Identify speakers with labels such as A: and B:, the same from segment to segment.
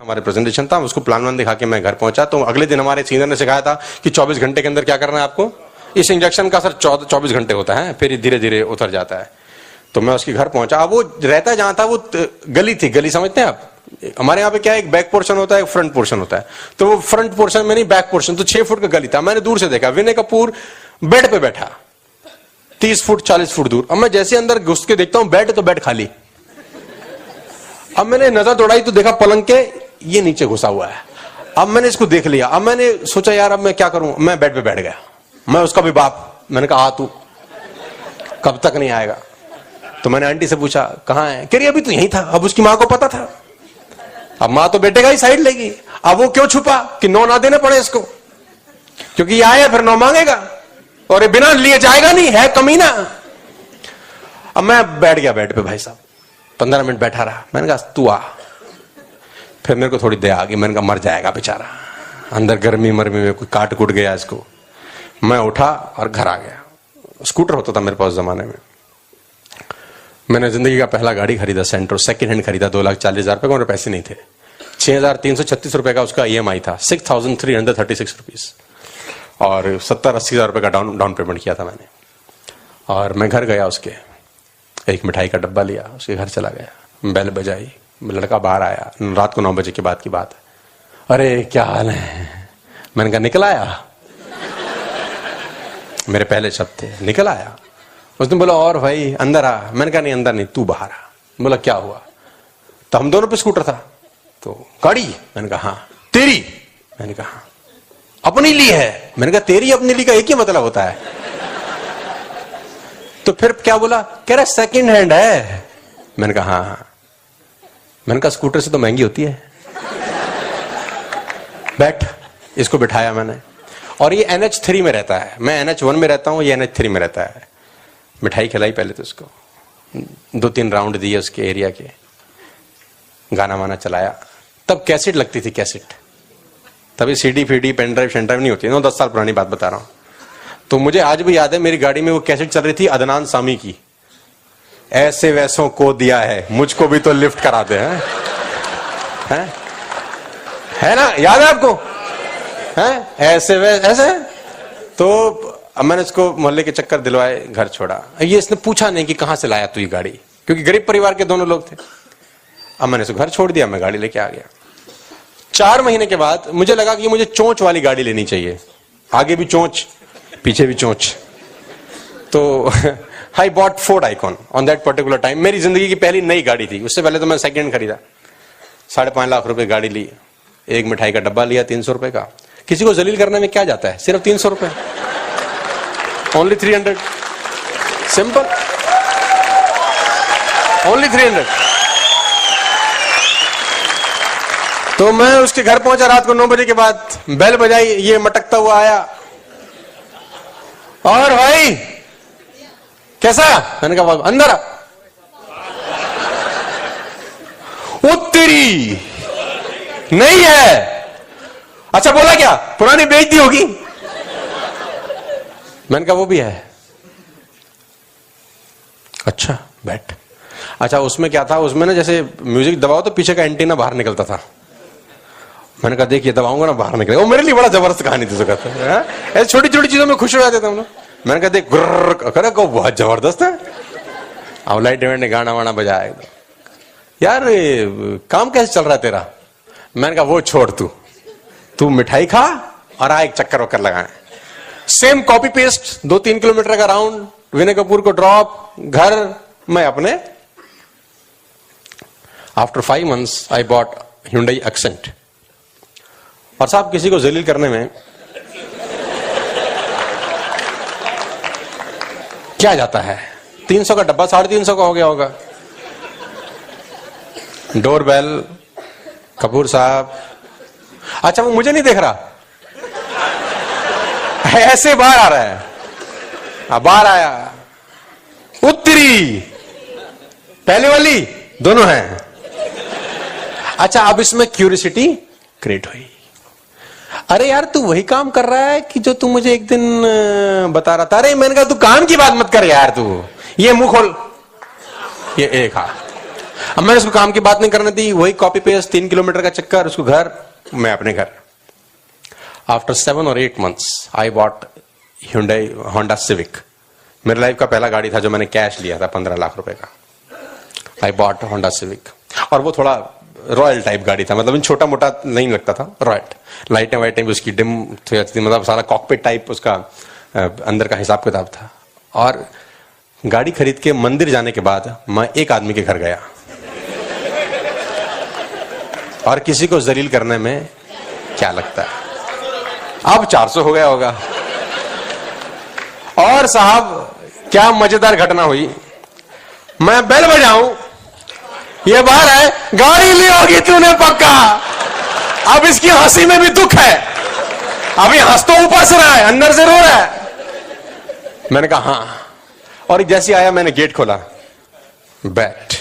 A: हमारे प्रेजेंटेशन था, उसको प्लान वन दिखा के मैं घर पहुंचा। तो अगले दिन हमारे सीनियर ने सिखाया था कि 24 घंटे के अंदर क्या करना है आपको। इस इंजेक्शन का सर 24 घंटे होता है, फिर धीरे धीरे उतर जाता है। तो मैं उसके घर पहुंचा। अब वो रहता जहां था वो गली थी, गली समझते हैं आप। हमारे यहाँ पे क्या है, एक बैक पोर्शन होता है, एक फ्रंट पोर्शन होता है। तो वो फ्रंट पोर्शन में नहीं, बैक पोर्शन, तो 6 फुट का गली था। मैंने दूर से देखा विनय कपूर बेड पे बैठा 30 फुट 40 फुट दूर। अब मैं जैसे अंदर घुस के देखता हूं बेड, तो बेड खाली। अब मैंने नजर दौड़ाई तो देखा पलंग के ये नीचे घुसा हुआ है। अब मैंने इसको देख लिया। अब मैंने सोचा यार अब मैं क्या करूं। मैं बेड पे बैठ गया, मैं उसका भी बाप। मैंने कहा तू कब तक नहीं आएगा। तो मैंने आंटी से पूछा कहां है, कह रही अभी तो यही था। अब उसकी मां को पता था, अब मां तो बेटे का ही साइड लेगी। अब वो क्यों छुपा कि 9 ना देने पड़े इसको, क्योंकि ये आया फिर 9 मांगेगा और ये बिना लिए जाएगा नहीं, है कमीना। अब मैं बैठ गया बेड पे भाई साहब, 15 मिनट बैठा रहा। मैंने कहा तू आ। फिर मेरे को थोड़ी दया आ गई। मैंने कहा मर जाएगा बेचारा, अंदर गर्मी मरमी में कोई काट कुट गया इसको। मैं उठा और घर आ गया। स्कूटर होता था मेरे पास जमाने में। मैंने जिंदगी का पहला गाड़ी खरीदा, सेंट्रो, सेकंड हैंड खरीदा, 2,40,000 रुपए का। मेरे पैसे नहीं थे। 6,336 रुपए का उसका EMI था, 6,336 रुपीज, और 70-80 हजार रुपए का डाउन पेमेंट किया था मैंने। और मैं घर गया, उसके एक मिठाई का डब्बा लिया, उसके घर चला गया। बेल बजाई, लड़का बाहर आया, रात को 9 बजे के बाद की बात है। अरे क्या हाल है। मैंने कहा निकल आया। मेरे पहले शब्द थे, निकल आया। उसने बोला और भाई अंदर आ। मैंने कहा नहीं अंदर नहीं, तू बाहर आ। बोला क्या हुआ। तो हम दोनों पे स्कूटर था। तो गाड़ी, मैंने कहा हाँ। तेरी, मैंने कहा हाँ। अपनी ली है, मैंने कहा तेरी अपनी ली का एक ही मतलब होता है। तो फिर क्या बोला, कह रहा सेकंड हैंड है। मैंने कहा हाँ हाँ। मैंने कहा स्कूटर से तो महंगी होती है। बैठ। इसको बिठाया मैंने, और ये NH3 में रहता है, मैं NH1 में रहता हूं, ये NH3 में रहता है। मिठाई खिलाई पहले तो उसको, 2-3 राउंड दिए उसके एरिया के, गाना वाना चलाया। तब कैसेट लगती थी, कैसेट। तभी CD फीडी पेन ड्राइव शेंड्राइव नहीं होती, 9-10 साल पुरानी बात बता रहा हूं। तो मुझे आज भी याद है, मेरी गाड़ी में वो कैसेट चल रही थी अदनान सामी की, ऐसे वैसों को दिया है मुझको भी तो लिफ्ट करा दे। है ना, याद है आपको। हैं ऐसे ऐसे। तो अब मैंने इसको मोहल्ले के चक्कर दिलवाए, घर छोड़ा। ये इसने पूछा नहीं कि कहां से लाया तू ये गाड़ी, क्योंकि गरीब परिवार के दोनों लोग थे। अब मैंने इसको घर छोड़ दिया, मैं गाड़ी लेके आ गया। 4 महीने के बाद मुझे लगा कि मुझे चोंच वाली गाड़ी लेनी चाहिए, आगे भी चोंच पीछे भी चोंच। तो I bought Ford icon on that particular time. मेरी जिंदगी की पहली नई गाड़ी थी। उससे पहले तो मैं सेकंड हैंड खरीदा। 5.5 लाख रुपए गाड़ी ली, एक मिठाई का डब्बा लिया 300 रुपए का। किसी को जलील करने में क्या जाता है, सिर्फ 300 रुपए, ओनली 300, सिंपल, ओनली 300। तो मैं उसके घर पहुंचा रात को 9 बजे के बाद। बेल बजाई, ये मटकता हुआ आया, और भाई कैसा। मैंने कहा अंदर आ। तेरी नहीं है। अच्छा बोला क्या, पुरानी बेच दी होगी। मैंने कहा वो भी है। अच्छा बैठ। अच्छा उसमें क्या था, उसमें ना जैसे म्यूजिक दबाओ तो पीछे का एंटीना बाहर निकलता था। मैंने कहा देखिए दबाऊंगा ना बाहर निकलेगा। वो मेरे लिए बड़ा जबरदस्त कहानी थी। ऐसे छोटी छोटी चीजों में खुश हो जाते थे हम लोग। मैंने कहा देख गुर्र करे को बहुत जबरदस्त है। अब लाइट इवेंट ने गाना वाना बजाया। यार काम कैसे चल रहा है तेरा। मैंने कहा वो छोड़, तू मिठाई खा और आ एक चक्कर वक्कर लगाए। सेम कॉपी पेस्ट, 2-3 किलोमीटर का राउंड, विनय कपूर को ड्रॉप, घर, मैं अपने। After 5 months I bought Hyundai Accent। और साहब किसी को जलील करने में क्या जाता है, 300 का डब्बा 350 का हो गया होगा। डोरबेल, कपूर साहब। अच्छा वो मुझे नहीं देख रहा, ऐसे बाहर आ रहा है। अब बाहर आया, उत्तरी पहले वाली दोनों हैं। अच्छा अब इसमें क्यूरियोसिटी क्रिएट हुई। अरे यार तू वही काम कर रहा है कि जो तू मुझे एक दिन बता रहा था। अरे मैंने कहा तू काम की बात मत कर यार, तू ये मुंह खोल, ये एक हाथ। अब मैंने उसको काम की बात नहीं करने दी, वही कॉपी पेस्ट 3 किलोमीटर का चक्कर, उसको घर, मैं अपने घर। After 7 or 8 months I bought Hyundai Honda Civic। मेरे लाइफ का पहला गाड़ी था जो मैंने कैश लिया था 15 लाख रुपए का। आई बॉट Honda Civic, और वो थोड़ा रॉयल टाइप गाड़ी था, मतलब छोटा मोटा नहीं लगता था, रॉयल। लाइटें वाइटें भी उसकी डिम थी, मतलब सारा कॉकपिट टाइप उसका अंदर का हिसाब किताब था। और गाड़ी खरीद के मंदिर जाने के बाद मैं एक आदमी के घर गया, और किसी को जलील करने में क्या लगता है, अब 400 हो गया होगा। और साहब क्या मजेदार घटना हुई, मैं बेल बजाऊं, ये बाहर है, गाड़ी ली होगी तूने पक्का, अब इसकी हंसी में भी दुख है, अभी हंस तो ऊपर से रहा है, अंदर से रो रहा है। मैंने कहा हाँ, और जैसे आया मैंने गेट खोला, बैठ।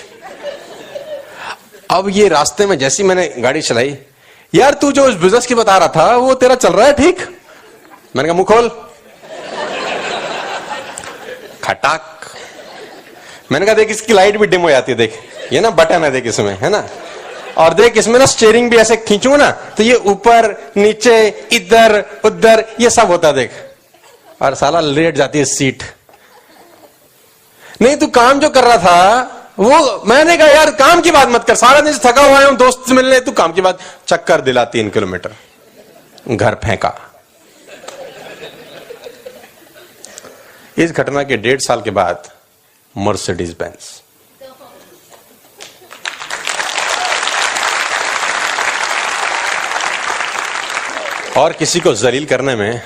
A: अब ये रास्ते में जैसी मैंने गाड़ी चलाई, यार तू जो उस बिजनेस की बता रहा था वो तेरा चल रहा है ठीक? मैंने कहा मुंह खोल। खटाक। मैंने कहा देख इसकी लाइट भी डिम हो जाती है, देख ये ना बटन है, देख इसमें है ना, और देख इसमें ना स्टीयरिंग भी ऐसे खींचूंगा ना तो ये ऊपर नीचे इधर उधर ये सब होता है, देख। और साला लेट जाती है सीट। नहीं तू काम जो कर रहा था वो, मैंने कहा यार काम की बात मत कर, सारा दिन थका हुआ है, दोस्त से मिलने, तू काम की बात। चक्कर दिला 3 किलोमीटर, घर फेंका। इस घटना के 1.5 साल के बाद मर्सिडीज बेंज। और किसी को जलील करने में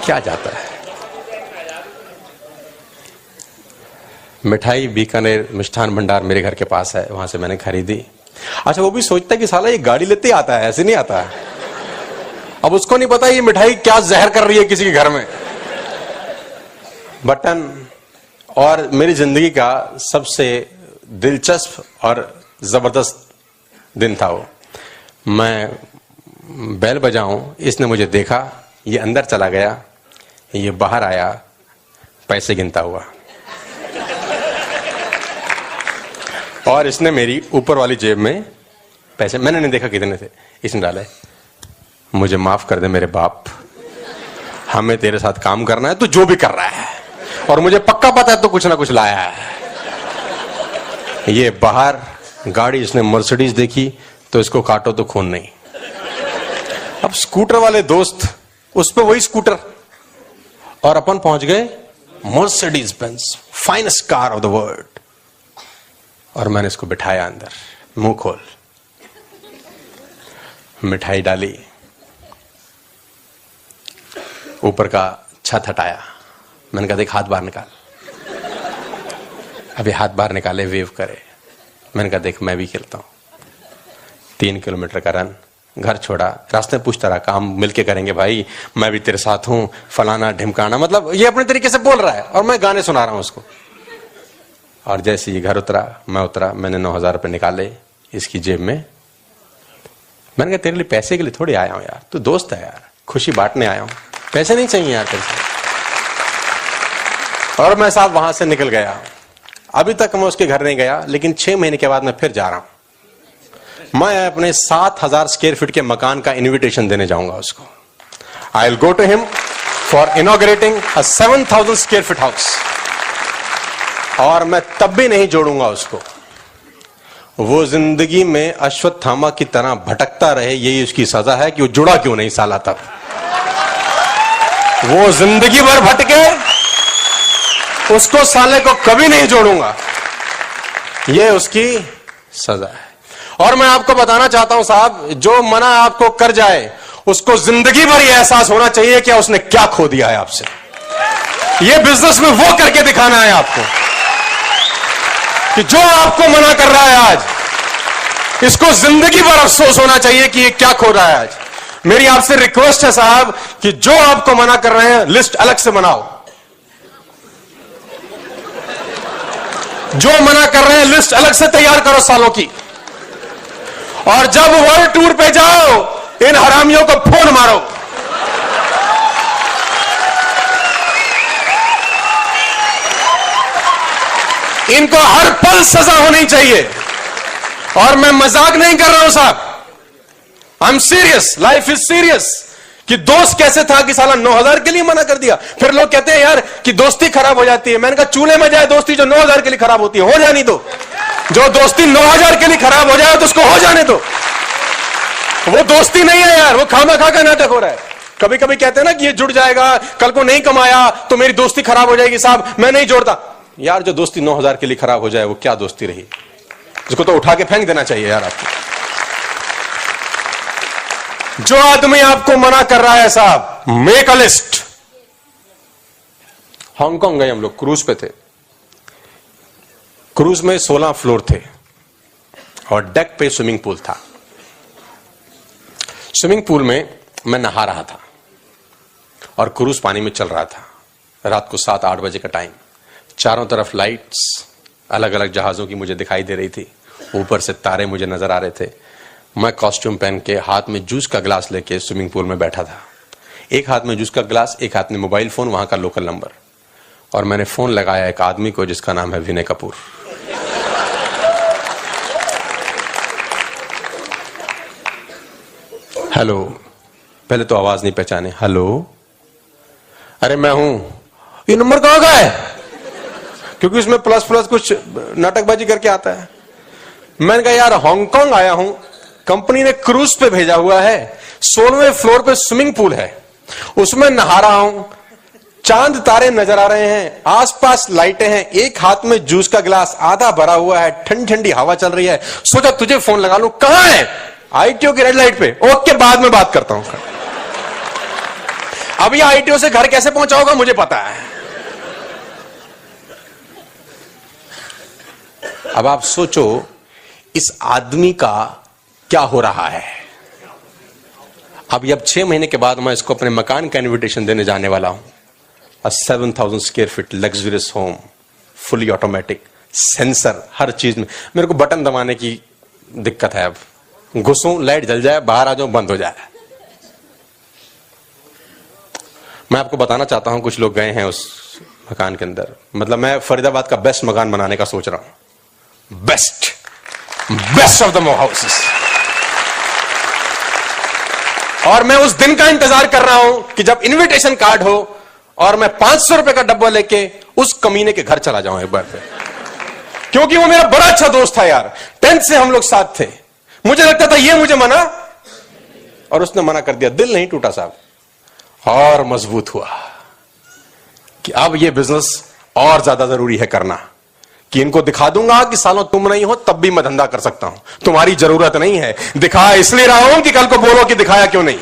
A: क्या जाता है। मिठाई बीकानेर मिष्ठान भंडार मेरे घर के पास है, वहां से मैंने खरीदी। अच्छा वो भी सोचता है कि साला ये गाड़ी लेते आता है, ऐसे नहीं आता है। अब उसको नहीं पता ये मिठाई क्या जहर कर रही है किसी के घर में। बटन। और मेरी जिंदगी का सबसे दिलचस्प और जबरदस्त दिन था वो। मैं बेल बजाऊं, इसने मुझे देखा, ये अंदर चला गया, ये बाहर आया पैसे गिनता हुआ, और इसने मेरी ऊपर वाली जेब में पैसे, मैंने नहीं देखा कितने थे, इसने डाले। मुझे माफ कर दे मेरे बाप, हमें तेरे साथ काम करना है, तू जो भी कर रहा है, और मुझे पक्का पता है तो कुछ ना कुछ लाया है। ये बाहर गाड़ी, इसने मर्सिडीज देखी तो इसको काटो तो खून नहीं। अब स्कूटर वाले दोस्त, उस पे वही स्कूटर, और अपन पहुंच गए Mercedes Benz, finest car of the world. और मैंने इसको बिठाया अंदर, मुंह खोल, मिठाई डाली, ऊपर का छत हटाया। मैंने कहा देख हाथ बाहर निकाल। अभी हाथ बाहर निकाले, वेव करे। मैंने कहा देख मैं भी खेलता हूं। 3 किलोमीटर का रन, घर छोड़ा, रास्ते में पूछता रहा काम मिलके करेंगे भाई, मैं भी तेरे साथ हूं, फलाना ढिमकाना, मतलब ये अपने तरीके से बोल रहा है और मैं गाने सुना रहा हूं उसको। और जैसे ये घर उतरा, मैं उतरा, मैंने 9,000 रुपए निकाले इसकी जेब में। मैंने कहा तेरे लिए पैसे के लिए थोड़ी आया हूं यार, तू दोस्त है यार, खुशी बांटने आया हूं, पैसे नहीं चाहिए यार तेरे से। और मैं साहब वहां से निकल गया। अभी तक मैं उसके घर नहीं गया, लेकिन 6 महीने के बाद मैं फिर जा रहा हूं। मैं अपने 7,000 स्क्वायर फीट के मकान का इनविटेशन देने जाऊंगा उसको। I will go to him for inaugurating a 7,000 square feet house. और मैं तब भी नहीं जोड़ूंगा उसको। वो जिंदगी में अश्वत्थामा की तरह भटकता रहे, यही उसकी सजा है कि वो जुड़ा क्यों नहीं साला तब। वो जिंदगी भर भटके, उसको साले को कभी नहीं जोड़ूंगा, ये उसकी सजा है। और मैं आपको बताना चाहता हूं साहब, जो मना आपको कर जाए उसको जिंदगी भर यह एहसास होना चाहिए कि उसने क्या खो दिया है आपसे। ये बिजनेस में वो करके दिखाना है आपको कि जो आपको मना कर रहा है आज, इसको जिंदगी भर अफसोस होना चाहिए कि ये क्या खो रहा है आज। मेरी आपसे रिक्वेस्ट है साहब कि जो आपको मना कर रहे हैं लिस्ट अलग से बनाओ, जो मना कर रहे हैं लिस्ट अलग से तैयार करो सालों की। और जब वर्ल्ड टूर पे जाओ इन हरामियों को फोन मारो। इनको हर पल सजा होनी चाहिए। और मैं मजाक नहीं कर रहा हूं साहब, I am serious, life is serious. कि दोस्त कैसे था कि साला 9,000 के लिए मना कर दिया। फिर लोग कहते हैं यार कि दोस्ती खराब हो जाती है। मैंने कहा चूल्हे में जाए दोस्ती जो 9,000 के लिए खराब होती है, हो जानी दो। जो दोस्ती 9,000 के लिए खराब हो जाए तो उसको हो जाने दो। वो दोस्ती नहीं है यार, वो खामा खा का नाटक हो रहा है। कभी कभी कहते हैं ना कि ये जुड़ जाएगा, कल को नहीं कमाया तो मेरी दोस्ती खराब हो जाएगी। साहब मैं नहीं जोड़ता यार, जो दोस्ती 9,000 के लिए खराब हो जाए वो क्या दोस्ती रही, जिसको तो उठा के फेंक देना चाहिए यार आपको। जो आदमी आपको मना कर रहा है साहब, मेक अ लिस्ट। हांगकांग गए हम लोग, क्रूज पे थे। क्रूज में 16 फ्लोर थे और डेक पे स्विमिंग पूल था। स्विमिंग पूल में मैं नहा रहा था और क्रूज पानी में चल रहा था। रात को 7-8 बजे का टाइम, चारों तरफ लाइट्स अलग अलग जहाजों की मुझे दिखाई दे रही थी, ऊपर से तारे मुझे नजर आ रहे थे। मैं कॉस्ट्यूम पहन के हाथ में जूस का गिलास लेके स्विमिंग पूल में बैठा था। एक हाथ में जूस का गिलास, एक हाथ में मोबाइल फोन, वहां का लोकल नंबर। और मैंने फोन लगाया एक आदमी को जिसका नाम है विनय कपूर। हेलो, पहले तो आवाज नहीं पहचाने। हेलो, अरे मैं हूं। ये नंबर कहां का है? क्योंकि उसमें प्लस प्लस कुछ नाटकबाजी करके आता है। मैंने कहा यार हांगकांग आया हूं, कंपनी ने क्रूज पे भेजा हुआ है, 16वें फ्लोर पे स्विमिंग पूल है, उसमें नहा रहा हूं, चांद तारे नजर आ रहे हैं, आसपास लाइटें हैं, एक हाथ में जूस का गिलास आधा भरा हुआ है, ठंडी ठंडी हवा चल रही है। सोचा तुझे फोन लगा लूं। कहां है? आईटीओ की रेड लाइट पे। ओके, बाद में बात करता हूं। अभी आईटीओ से घर कैसे पहुंचा होगा मुझे पता है। अब आप सोचो इस आदमी का क्या हो रहा है। अब 6 महीने के बाद मैं इसको अपने मकान का इनविटेशन देने जाने वाला हूं। 7,000 square feet luxurious home, fully automatic, sensor, हर चीज में। मेरे को बटन दबाने की दिक्कत है। अब घुसूं, लाइट जल जाए, बाहर आ जाऊं, बंद हो जाए। मैं आपको बताना चाहता हूं, कुछ लोग गए हैं उस मकान के अंदर। मतलब मैं फरीदाबाद का बेस्ट मकान बनाने का सोच रहा हूं। Best of the houses. और मैं उस दिन का इंतजार कर रहा हूं कि जब इनविटेशन कार्ड हो और मैं 500 रुपए का डब्बा लेके उस कमीने के घर चला जाऊं एक बार फिर। क्योंकि वो मेरा बड़ा अच्छा दोस्त था यार, 10th से हम लोग साथ थे। मुझे लगता था ये मुझे मना, और उसने मना कर दिया। दिल नहीं टूटा साहब, और मजबूत हुआ कि अब ये बिजनेस और ज्यादा जरूरी है करना, कि इनको दिखा दूंगा कि सालों तुम नहीं हो तब भी मैं धंधा कर सकता हूं, तुम्हारी जरूरत नहीं है। दिखा इसलिए रहा हूं कि कल को बोलो कि दिखाया क्यों नहीं।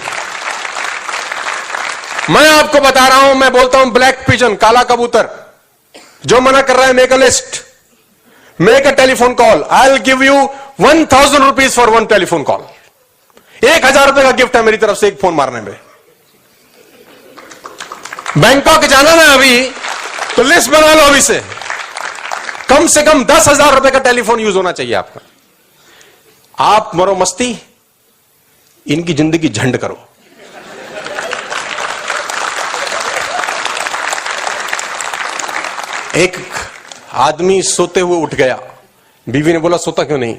A: मैं आपको बता रहा हूं, मैं बोलता हूं ब्लैक पिजन, काला कबूतर। जो मना कर रहा है, make a list, make a telephone call. I will give you 1,000 rupees for 1 telephone call. 1,000 रुपए का गिफ्ट है मेरी तरफ से एक फोन मारने में। बैंकॉक जाना ना अभी, तो लिस्ट बना लो अभी से कम 10,000 रुपए का टेलीफोन यूज होना चाहिए आपका। आप मरो मस्ती, इनकी जिंदगी झंड करो। एक आदमी सोते हुए उठ गया। बीवी ने बोला सोता क्यों नहीं?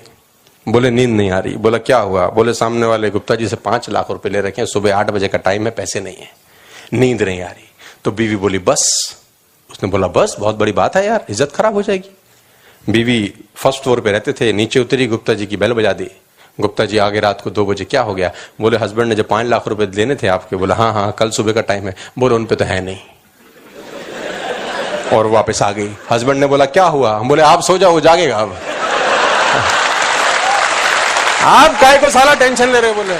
A: बोले नींद नहीं आ रही। बोला क्या हुआ? बोले सामने वाले गुप्ता जी से 5 लाख रुपए ले रखे हैं, सुबह 8 बजे का टाइम है, पैसे नहीं है, नींद नहीं आ रही। तो बीवी बोली बस। उसने बोला बस, बहुत बड़ी बात है यार, इज्जत खराब हो जाएगी। बीवी फर्स्ट फ्लोर पे रहते थे, नीचे उतरी, गुप्ता जी की बेल बजा दी। गुप्ता जी आगे रात को 2 बजे, क्या हो गया? बोले हस्बैंड ने जो 5 लाख रुपए देने थे आपके। बोला हाँ हाँ, कल सुबह का टाइम है। बोले उन पे तो है नहीं। और वापस आ गई। हस्बैंड ने बोला क्या हुआ? बोले आप सो जाओ, जागेगा अब। आप काय को साला टेंशन ले रहे? बोले